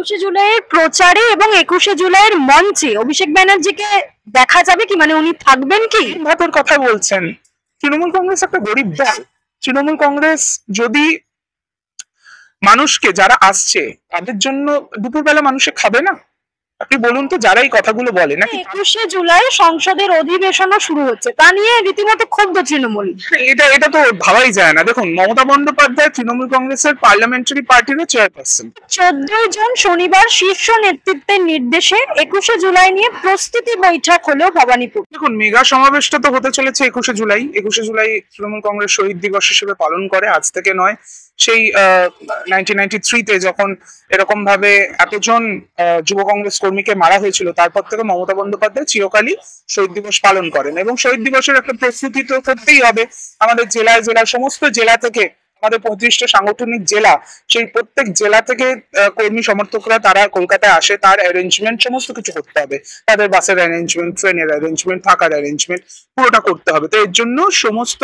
21শে জুলাইয়ের প্রচারে এবং 21শে জুলাইয়ের মঞ্চে অভিষেক ব্যানার্জিকে দেখা যাবে কি, মানে উনি থাকবেন কি? ভাতের কথা বলছেন। তৃণমূল কংগ্রেস একটা গরিব দল। তৃণমূল কংগ্রেস যদি মানুষকে, যারা আসছে তাদের জন্য দুপুরবেলা মানুষে খাবে না? আপনি বলুন তো, যারা এই কথাগুলো বলে নাকি 21শে জুলাই সংসদের অধিবেশনও শুরু হচ্ছে, তা নিয়ে রীতিমতো ক্ষুব্ধ তৃণমূল। এটা তো ভাবাই যায় না। দেখুন, মমতা বন্দ্যোপাধ্যায় তৃণমূল কংগ্রেসের পার্লামেন্টারি পার্টিরও চেয়ারপারসন। 14 জন শনিবার শীর্ষ নেতৃত্বের নির্দেশে 21শে জুলাই নিয়ে প্রস্তুতি বৈঠক হলো ভবানীপুর। দেখুন, মেগা সমাবেশটা তো হতে চলেছে 21শে জুলাই। 21শে জুলাই তৃণমূল কংগ্রেস শহীদ দিবস হিসেবে পালন করে, আজ থেকে নয়। সেই 1993-তে যখন এরকম ভাবে এতজন যুব কংগ্রেস কর্মীকে মারা হয়েছিল, তারপর থেকে মমতা বন্দ্যোপাধ্যায় চিরকালই শহীদ দিবস পালন করেন। এবং শহীদ দিবসের একটা প্রস্তুতি তো করতেই হবে। আমাদের জেলায় জেলায় সমস্ত জেলা থেকে, আমাদের 35টা সাংগঠনিক জেলা, সেই প্রত্যেক জেলা থেকে কর্মী সমর্থকরা তারা কলকাতায় আসে। তার অ্যারেঞ্জমেন্ট সমস্ত কিছু করতে হবে। তাদের বাসের অ্যারেঞ্জমেন্ট, ট্রেনের অ্যারেঞ্জমেন্ট, থাকার অ্যারেঞ্জমেন্ট পুরোটা করতে হবে। তো এর জন্য সমস্ত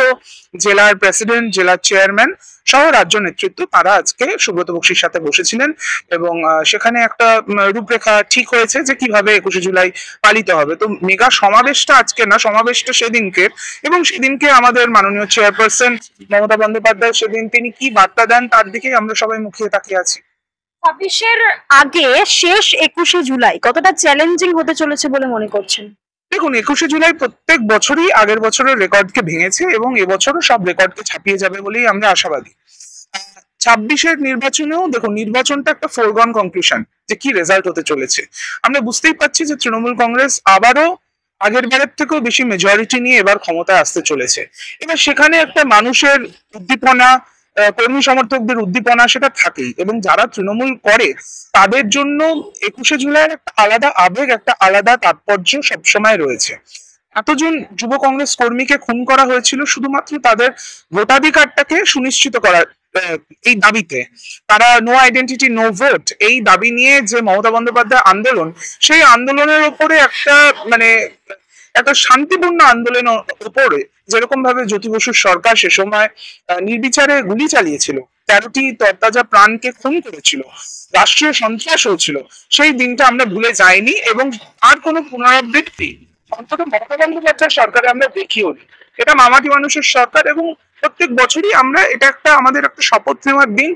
জেলার প্রেসিডেন্ট, জেলার চেয়ারম্যান সহ রাজ্য নেতৃত্ব তারা আজকে সুব্রত বক্সির সাথে বসেছিলেন এবং সেখানে একটা রূপরেখা ঠিক হয়েছে যে কিভাবে 21শে জুলাই পালিত হবে। তো মেগা সমাবেশটা আজকে না, সমাবেশটা সেদিনকে। এবং সেদিনকে আমাদের মাননীয় চেয়ারপারসন মমতা বন্দ্যোপাধ্যায় সেদিন তিনি কি বার্তা দেন তার দিকেই আমরা সবাই মুখিয়ে তাকিয়ে আছি। 26-এর আগে শেষ 21শে জুলাই কতটা চ্যালেঞ্জিং হতে চলেছে বলে মনে করছেন? দেখুন, 21শে জুলাই প্রত্যেক বছরই আগের বছরের রেকর্ডকে ভেঙেছে এবং এবছরও সব রেকর্ডকে ছাপিয়ে যাবে বলেই আমরা আশাবাদী। 26-এর নির্বাচনেও দেখুন, নির্বাচনটা একটা ফোরগন কনক্লুশন যে কি রেজাল্ট হতে চলেছে। আমরা বুঝতেই পারছি যে তৃণমূল কংগ্রেস আবারও আগের বারের থেকেও বেশি মেজরিটি নিয়ে এবার ক্ষমতায় আসতে চলেছে। এবার সেখানে একটা মানুষের উদ্দীপনা, কর্মী সমর্থকদের উদ্দীপনা সেটা থাকেই। এবং যারা তৃণমূল করে তাদের জন্য 21শে জুলাইয়ের একটা আলাদা আবেগ, একটা আলাদা তাৎপর্য সবসময় রয়েছে। এতজন যুব কংগ্রেস কর্মীকে খুন করা হয়েছিল শুধুমাত্র তাদের ভোটাধিকারটাকে সুনিশ্চিত করার এই দাবিতে। তারা নো আইডেন্টিটি নো ভোট এই দাবি নিয়ে যে মমতা বন্দ্যোপাধ্যায় আন্দোলন, সেই আন্দোলনের উপরে একটা শান্তিপূর্ণ আন্দোলনের উপরে যেরকম ভাবে জ্যোতি বসুর সরকার সে সময় নির্বিচারে গুলি চালিয়েছিল, 13টি তরতাজা প্রাণকে খুন করেছিল, রাষ্ট্রীয় সন্ত্রাস হয়েছিল, সেই দিনটা আমরা ভুলে যাইনি এবং আর কোনো পুনরাবৃত্তি অন্তত মমতা বন্দ্যোপাধ্যায় সরকারে আমরা দেখিও নি। এটা মামাটি মানুষের সরকার এবং প্রত্যেক বছরই আমরা এটা আমাদের একটা শপথ নেওয়ার দিন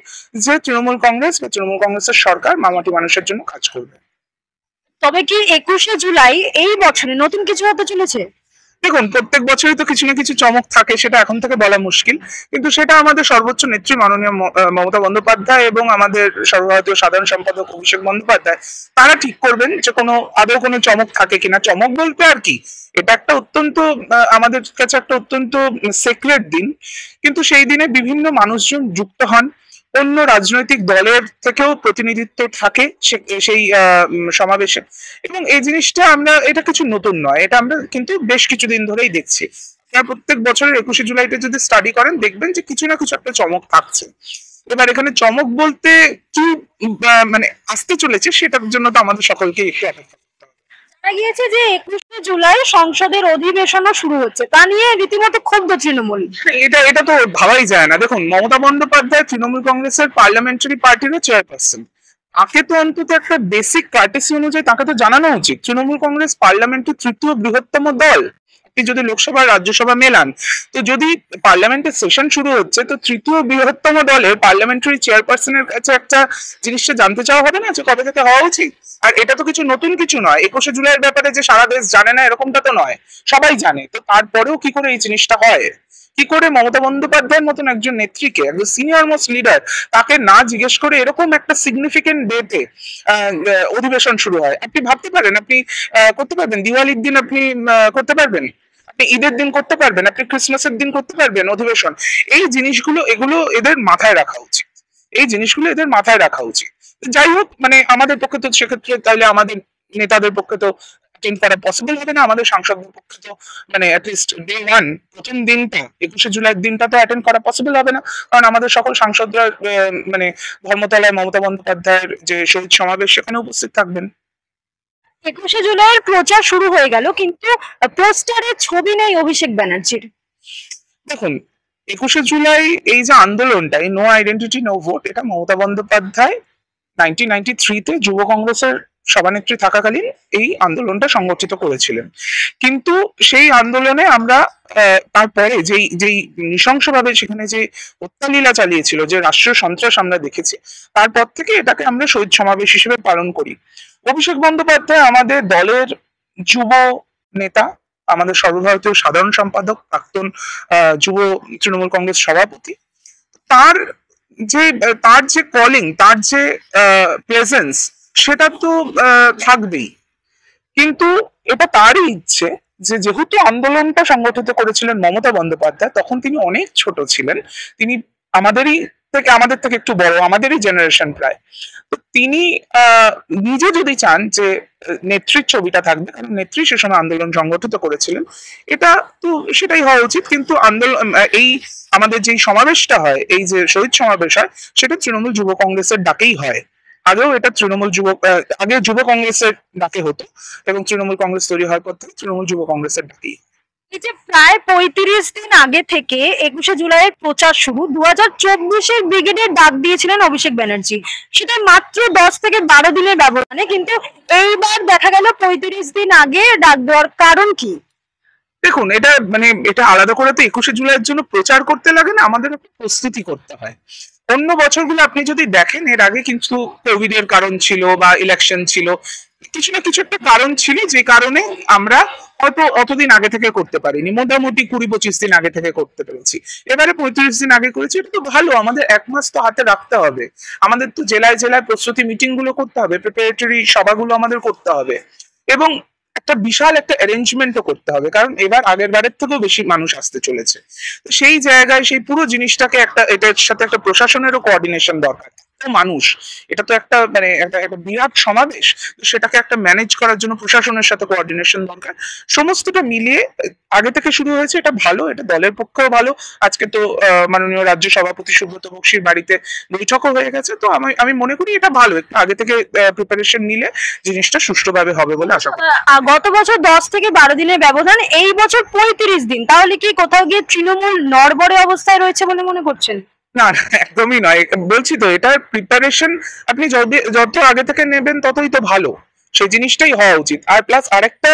যে তৃণমূল কংগ্রেস বা তৃণমূল কংগ্রেসের সরকার মামাটি মানুষের জন্য কাজ করবে। তবে কি 21শে জুলাই এই বছরে নতুন কিছু হতে চলেছে? দেখুন, প্রত্যেক বছরই তো কিছু না কিছু চমক থাকে, সেটা এখন থেকে বলা মুশকিল। কিন্তু সেটা আমাদের সর্বোচ্চ নেত্রী মাননীয় মমতা বন্দ্যোপাধ্যায় এবং আমাদের সর্বভারতীয় সাধারণ সম্পাদক অভিষেক বন্দ্যোপাধ্যায় তারা ঠিক করবেন যে আদৌ কোনো চমক থাকে কিনা। চমক বলতে আর কি, এটা একটা অত্যন্ত আমাদের কাছে একটা অত্যন্ত সিক্রেট দিন, কিন্তু সেই দিনে বিভিন্ন মানুষজন যুক্ত হন, অন্য রাজনৈতিক দলের থেকেও প্রতিনিধিত্ব থাকে সেই সমাবেশে। এবং এই জিনিসটা এটা কিছু নতুন নয়, এটা আমরা কিন্তু বেশ কিছুদিন ধরেই দেখছি। আপনারা প্রত্যেক বছরের 21শে জুলাইতে যদি স্টাডি করেন দেখবেন যে কিছু না কিছু একটা চমক থাকছে। এবার এখানে চমক বলতে কি আসতে চলেছে সেটার জন্য তো আমাদের সকলকে একটু অপেক্ষা জানা গিয়েছে যে 21শে জুলাই সংসদের অধিবেশনও শুরু হচ্ছে, তা নিয়ে রীতিমতো ক্ষুব্ধ তৃণমূল। এটা তো ভাবাই যায় না। দেখুন, মমতা বন্দ্যোপাধ্যায় তৃণমূল কংগ্রেসের পার্লামেন্টারি পার্টিরও চেয়ারপারসন। তাকে তো অন্তত একটা বেসিক কার্টেসি অনুযায়ী তাকে তো জানানো উচিত। তৃণমূল কংগ্রেস পার্লামেন্টের 3য় বৃহত্তম দল। আপনি যদি লোকসভা রাজ্যসভা মেলান, তো যদি পার্লামেন্টের সেশন শুরু হচ্ছে, তো 3য় বৃহত্তম দলের পার্লামেন্টারি চেয়ারপারসনের কাছে একটা জিনিসটা জানতে চাওয়া হবে না যে কবে থেকে হওয়া উচিত? আর এটা তো কিছু নতুন কিছু নয়। 21শে জুলাইয়ের ব্যাপারে যে সারা দেশ জানে না এরকমটা তো নয়, সবাই জানে। তো তারপরেও কি করে এই জিনিসটা হয়? কি করে মমতা বন্দ্যোপাধ্যায়ের মতন একজন নেত্রীকে, একজন সিনিয়র মোস্ট লিডার, তাকে না জিজ্ঞেস করে এরকম একটা সিগনিফিকেন্ট ডেতে অধিবেশন শুরু হয়? আপনি ভাবতে পারেন, আপনি করতে পারবেন দিওয়ালির দিন, আপনি করতে পারবেন, আপনি ঈদের দিন করতে পারবেন, আপনি ক্রিসমাসের দিন করতে পারবেন অধিবেশন? এই জিনিসগুলো এদের মাথায় রাখা উচিত। এই জিনিসগুলো এদের মাথায় রাখা উচিত। যাই হোক, আমাদের পক্ষে তো সেক্ষেত্রে তাহলে আমাদের নেতাদের পক্ষে তো অ্যাটেন্ড করা পসিবল হবে না, আমাদের সাংসদদের পক্ষে তো অ্যাটলিস্ট ডে 1 প্রথম দিনটা 21শে জুলাইয়ের দিনটা তো অ্যাটেন্ড করা পসিবল হবে না, কারণ আমাদের সকল সাংসদরা ধর্মতলায় মমতা বন্দ্যোপাধ্যায়ের যে শহীদ সমাবেশ সেখানে উপস্থিত থাকবেন। 21শে জুলাইয়ের প্রচার শুরু হয়ে গেল, কিন্তু পোস্টারে ছবি নেই অভিষেক ব্যানার্জির। দেখুন, 21শে জুলাই এই যে আন্দোলনটা, এই নো আইডেন্টিটি নো ভোট, এটা মমতা বন্দ্যোপাধ্যায় 1993-তে যুব কংগ্রেসের সভানেত্রী থাকাকালীন এই আন্দোলনটা সংগঠিত করেছিলেন। কিন্তু সেই আন্দোলনে আমরা তারপরে যেই যেই নৃশংসভাবে সেখানে যে হত্যালীলা চালিয়েছিল, যে রাষ্ট্রীয় সন্ত্রাস আমরা দেখেছি, তারপর থেকে এটাকে আমরা শহীদ সমাবেশ হিসেবে পালন করি। অভিষেক বন্দ্যোপাধ্যায় আমাদের দলের যুব নেতা, আমাদের সর্বভারতীয় সাধারণ সম্পাদক, প্রাক্তন যুব তৃণমূল কংগ্রেস সভাপতি। তার তার যে কলিং, তার যে প্রেজেন্স, সেটা তো থাকবেই। কিন্তু এটা তারই ইচ্ছে যে যেহেতু আন্দোলনটা সংগঠিত করেছিলেন মমতা বন্দ্যোপাধ্যায়, তখন তিনি অনেক ছোট ছিলেন, তিনি আমাদের থেকে একটু বড়, আমাদেরই জেনারেশন প্রায়। তো তিনি নিজে যদি চান যে নেত্রীর ছবিটা থাকবে, কারণ নেত্রী সে সময় আন্দোলন সংগঠিত করেছিলেন, এটা তো সেটাই হওয়া উচিত। কিন্তু আন্দোলন এই আমাদের যে সমাবেশটা হয়, এই যে শহীদ সমাবেশ হয়, সেটা তৃণমূল যুব কংগ্রেসের ডাকেই হয়। আগেও এটা আগে যুব কংগ্রেসের ডাকে হতো, এবং তৃণমূল কংগ্রেস তৈরি হওয়ার পর থেকে তৃণমূল যুব কংগ্রেসের ডাকেই। এই যে প্রায় 35 দিন আগে থেকে 21শে জুলাইয়ের প্রচার শুরু, 2024-এর ব্রিগেডের ডাক দিয়েছিলেন অভিষেক ব্যানার্জি, সেটা মাত্র 10 থেকে 12 দিনের ব্যবধানে। কিন্তু এইবার দেখা গেল 35 দিন আগে ডাক দেওয়ার কারণ কি? দেখুন, এটা আলাদা করে তো 21শে জুলাইয়ের জন্য প্রচার করতে লাগে না, আমাদের প্রস্তুতি করতে হয়। অন্য বছরগুলো আপনি যদি দেখেন, এর আগে কিন্তু কোভিড এর কারণ ছিল বা ইলেকশন ছিল, কিছু না কিছু একটা কারণ ছিল, যে কারণে আমরা হয়তো অতদিন আগে থেকে করতে পারিনি, মোটামুটি 20-25 দিন আগে থেকে করতে পেরেছি। এবারে 35 দিন আগে করেছি, এটা তো ভালো। আমাদের 1 মাস তো হাতে রাখতে হবে, আমাদের তো জেলায় জেলায় প্রস্তুতি মিটিং গুলো করতে হবে, প্রিপারেটরি সভাগুলো আমাদের করতে হবে, এবং একটা বিশাল একটা অ্যারেঞ্জমেন্টও করতে হবে, কারণ এবার আগের বারের থেকেও বেশি মানুষ আসতে চলেছে। তো সেই জায়গায় সেই পুরো জিনিসটাকে এটার সাথে একটা প্রশাসনেরও কোঅর্ডিনেশন দরকার। মানুষ, এটা তো একটা একটা বিরাট সমাবেশ, সেটাকে একটা ম্যানেজ করার জন্য প্রশাসনের সাথে কোঅর্ডিনেশন দরকার। সমস্তটা মিলিয়ে আগে থেকে শুরু হয়েছে, এটা ভালো, এটা দলের পক্ষেও ভালো। আজকে তো মাননীয় রাজ্য সভাপতি সুব্রত বক্সির বাড়িতে বৈঠকও হয়ে গেছে। তো আমি মনে করি এটা ভালো, একটু আগে থেকে প্রিপারেশন নিলে জিনিসটা সুষ্ঠুভাবে হবে বলে আশা করি। গত বছর 10 থেকে 12 দিনের ব্যবধান, এই বছর 35 দিন, তাহলে কি কোথাও গিয়ে তৃণমূল নড়বড়ে অবস্থায় রয়েছে বলে মনে করছেন? না, একদমই নয়। বলছি তো, এটার প্রিপারেশন আপনি যত আগে থেকে নেবেন ততই তো ভালো, সেই জিনিসটাই হওয়া উচিত। আর প্লাস আরেকটা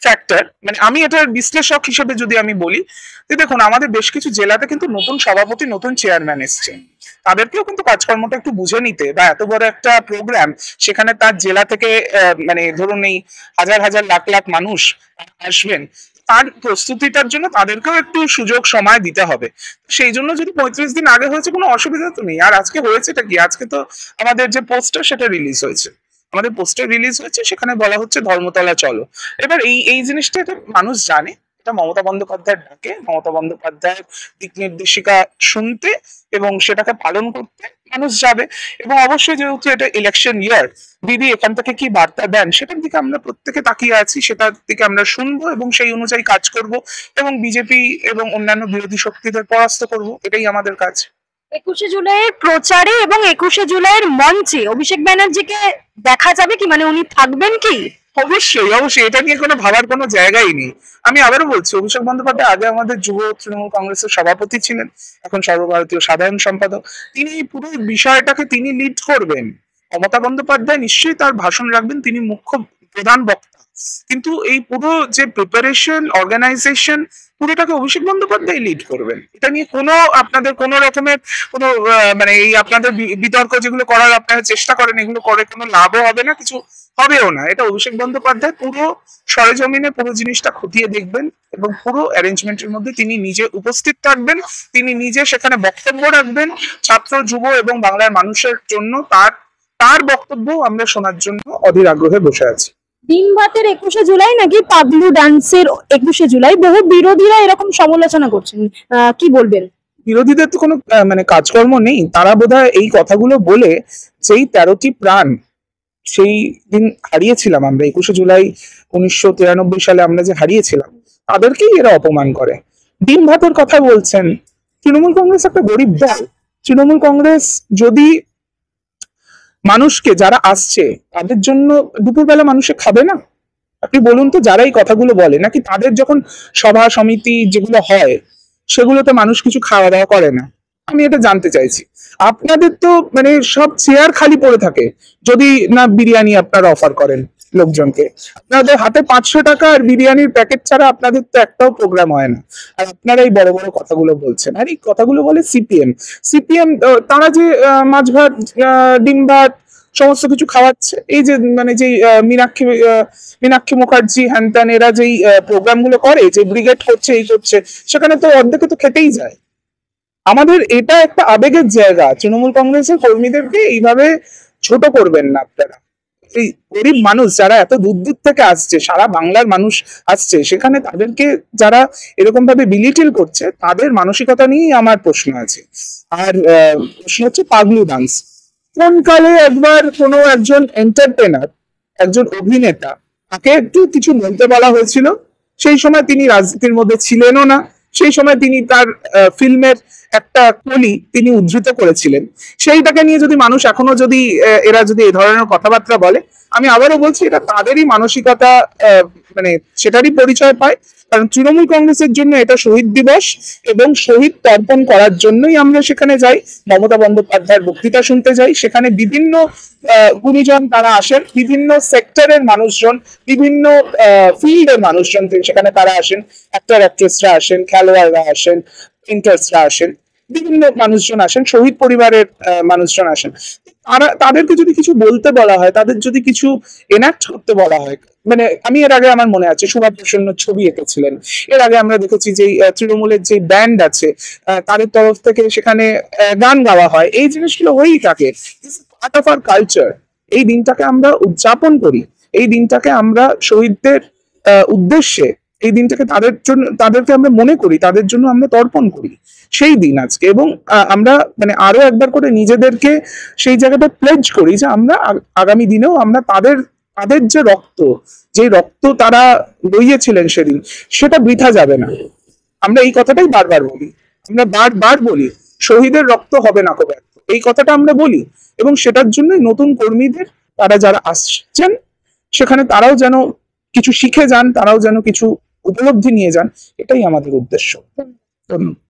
ফ্যাক্টর, আমি এটার বিশ্লেষক হিসেবে যদি আমি বলি, যে দেখুন, আমাদের বেশ কিছু জেলাতে কিন্তু নতুন সভাপতি, নতুন চেয়ারম্যান এসছে, তাদেরকেও কিন্তু কাজকর্মটা একটু বুঝে নিতে, বা এত বড় একটা প্রোগ্রাম, সেখানে তার জেলা থেকে ধরুন এই হাজার হাজার লাখ লাখ মানুষ আসবেন, তার প্রস্তুতিটার জন্য তাদেরকেও একটু সুযোগ সময় দিতে হবে। সেই জন্য যদি 35 দিন আগে হয়েছে, কোনো অসুবিধা তো নেই। আর আজকে হয়েছেটা কি, আজকে তো আমাদের যে পোস্টার, সেটা রিলিজ হয়েছে, সেখানে বলা হচ্ছে ধর্মতলা চলো। এবার এই জিনিসটা এটা মানুষ জানে, এটা মমতা বন্দ্যোপাধ্যায়ের ডাকে, মমতা বন্দ্যোপাধ্যায়ের দিক নির্দেশিকা শুনতে এবং সেটাকে পালন করতে মানুষ যাবে। এবং অবশ্যই যেহেতু এটা ইলেকশন ইয়ার, দিদি এখান থেকে কি বার্তা দেন, সেটার দিকে আমরা প্রত্যেকে তাকিয়ে আছি, সেটার দিকে আমরা শুনবো এবং সেই অনুযায়ী কাজ করব, এবং বিজেপি এবং অন্যান্য বিরোধী শক্তিদের পরাস্ত করব, এটাই আমাদের কাজ। 21শে জুলাইয়ের প্রচারে এবং 21শে জুলাইয়ের মঞ্চে অভিষেক ব্যানার্জিকে দেখা যাবে কি, মানে উনি থাকবেন কি? অবশ্যই, এটা নিয়ে কোনো ভাবার কোনো জায়গাই নেই। আমি আবারও বলছি, অভিষেক বন্দ্যোপাধ্যায় আগে আমাদের যুব তৃণমূল কংগ্রেসের সভাপতি ছিলেন, এখন সর্বভারতীয় সাধারণ সম্পাদক। তিনি এই পুরো বিষয়টাকে তিনি লিড করবেন। মমতা বন্দ্যোপাধ্যায় নিশ্চয়ই তার ভাষণ রাখবেন, তিনি মুখ্য প্রধান বক্তা, কিন্তু এই পুরো যে preparation, organisation, পুরোটাকে Abhishek Bandyopadhyay lead করবেন। এটা নিয়ে আপনাদের কোনো রকমের কোনো এই আপনাদের বিতর্ক যেগুলো করার আপনারা চেষ্টা করেন, এগুলো করে কোনো লাভও হবে না, কিছু হবেও না। এটা অভিষেক বন্দ্যোপাধ্যায় পুরো সরেজমিনে পুরো জিনিসটা খতিয়ে দেখবেন, এবং পুরো অ্যারেঞ্জমেন্টের মধ্যে তিনি নিজে উপস্থিত থাকবেন, তিনি নিজে সেখানে বক্তব্য রাখবেন ছাত্র, যুব এবং বাংলার মানুষের জন্য। তার বক্তব্য আমরা শোনার জন্য অধীর আগ্রহে বসে আছি। দিনবাতের 21শে জুলাই নাকি পাগলু ডান্সের 21শে জুলাই, বহু বিরোধীরা এরকম সমালোচনা করছেন, কি বলবেন? বিরোধীদের তো কোনো কাজকর্ম নেই, তারা বোধহয় এই কথাগুলো বলে সেই 13টি প্রাণ সেই দিন হারিয়েছিলাম আমরা, 21শে জুলাই 1993 সালে আমরা যে হারিয়েছিলাম, তাদেরকেই এরা অপমান করে। ডিম ভাতের কথা বলছেন। তৃণমূল কংগ্রেস একটা গরিব দল। তৃণমূল কংগ্রেস যদি মানুষকে, যারা আসছে তাদের জন্য দুপুরবেলা মানুষে খাবে না? আপনি বলুন তো, যারা এই কথাগুলো বলে, নাকি তাদের যখন সভা সমিতি যেগুলো হয় সেগুলোতে মানুষ কিছু খাওয়া দাওয়া করে না? আমি এটা জানতে চাইছি। আপনাদের তো মানে সব চেয়ার খালি পড়ে থাকে যদি না বিরিয়ানি আপনারা অফার করেন লোকজনকে। আপনাদের হাতে 500 টাকা আর বিরিয়ানির প্যাকেট ছাড়া আপনাদের তো একটাও প্রোগ্রাম হয় না। আর আপনারা এই বড় বড় কথাগুলো বলছেন, আর এই কথাগুলো বলে সিপিএম তারা যে মাছ ভাত ডিম ভাত সমস্ত কিছু খাওয়াচ্ছে, এই যে মানে যে মীনাক্ষী মুখার্জি হ্যান ত্যান এরা যেই প্রোগ্রাম গুলো করে, যে ব্রিগেড করছে এই করছে, সেখানে তো অর্ধেকে তো খেতেই যায়। আমাদের এটা একটা আবেগের জায়গা, তৃণমূল কংগ্রেসের কর্মীদেরকে এইভাবে ছোট করবেন না আপনারা। এই গরিব মানুষ যারা এত দূর দূর থেকে আসছে, সারা বাংলার মানুষ আসছে, সেখানে তাদেরকে যারা এরকম ভাবে বিলিটিল করছে, তাদের মানসিকতা নিয়েই আমার প্রশ্ন আছে। আর প্রশ্ন হচ্ছে পাগলু ডান্স। কোন কালে একবার কোনো একজন এন্টারটেনার, একজন অভিনেতা, তাকে একটু কিছু বলতে বলা হয়েছিল, সেই সময় তিনি রাজনীতির মধ্যে ছিলেনও না, সেই সময় তিনি তার ফিল্মের একটা কলি তিনি উদ্ধৃত করেছিলেন, সেইটাকে নিয়ে যদি মানুষ এখনো যদি এরা যদি এই ধরনের কথাবার্তা বলে, আমি আবারও বলছি এটা তাদেরই মানসিকতা, মানে সেটারই পরিচয় পায়। কারণ তৃণমূল কংগ্রেসের জন্য এটা শহীদ দিবস, এবং শহীদ তর্পণ করার জন্যই আমরা সেখানে যাই, মমতা বন্দ্যোপাধ্যায়ের বক্তৃতা শুনতে যাই। সেখানে বিভিন্ন গুণীজন তারা আসেন, বিভিন্ন সেক্টরের মানুষজন, বিভিন্ন ফিল্ডের মানুষজন সেখানে তারা আসেন, অ্যাক্টর অ্যাক্ট্রেসরা আসেন, খেলোয়াড়রা আসেন, ইন্টারেস্টরা আসেন, বিভিন্ন মানুষজন আসেন, শহীদ পরিবারের মানুষজন আসেন। তাদেরকে যদি কিছু বলতে বলা হয়, তাদের যদি কিছু এনাক্ট করতে বলা হয়, মানে আমি এর আগে আমার মনে আছে সুভাষ প্রসন্ন ছবি এঁকেছিলেন, এর আগে আমরা দেখেছি যে তৃণমূলের যে ব্যান্ড আছে তাদের তরফ থেকে সেখানে গান গাওয়া হয়, এই জিনিসগুলো হয়েই থাকে, পার্ট অফ আওয়ার কালচার। এই দিনটাকে আমরা উদযাপন করি, এই দিনটাকে আমরা শহীদদের উদ্দেশ্যে, এই দিনটাকে তাদের জন্য, তাদেরকে আমরা মনে করি, তাদের জন্য আমরা তর্পণ করি সেই দিন আজকে। এবং আমরা মানে আরো একবার করে নিজেদেরকে সেই জায়গাটা প্লেজ করি যে আমরা আগামী দিনেও আমরা তাদের যে রক্ত তারা বইয়েছিলেন সেদিন, সেটা বৃথা যাবে না। আমরা এই কথাটাই বারবার বলি, আমরা বারবার বলি শহীদের রক্ত হবে না ব্যর্থ, এই কথাটা আমরা বলি। এবং সেটার জন্য নতুন কর্মীদের, তারা যারা আসছেন সেখানে তারাও যেন কিছু শিখে যান, তারাও যেন কিছু উপলব্ধি নিয়ে যান, এটাই আমাদের উদ্দেশ্য। ধন্যবাদ।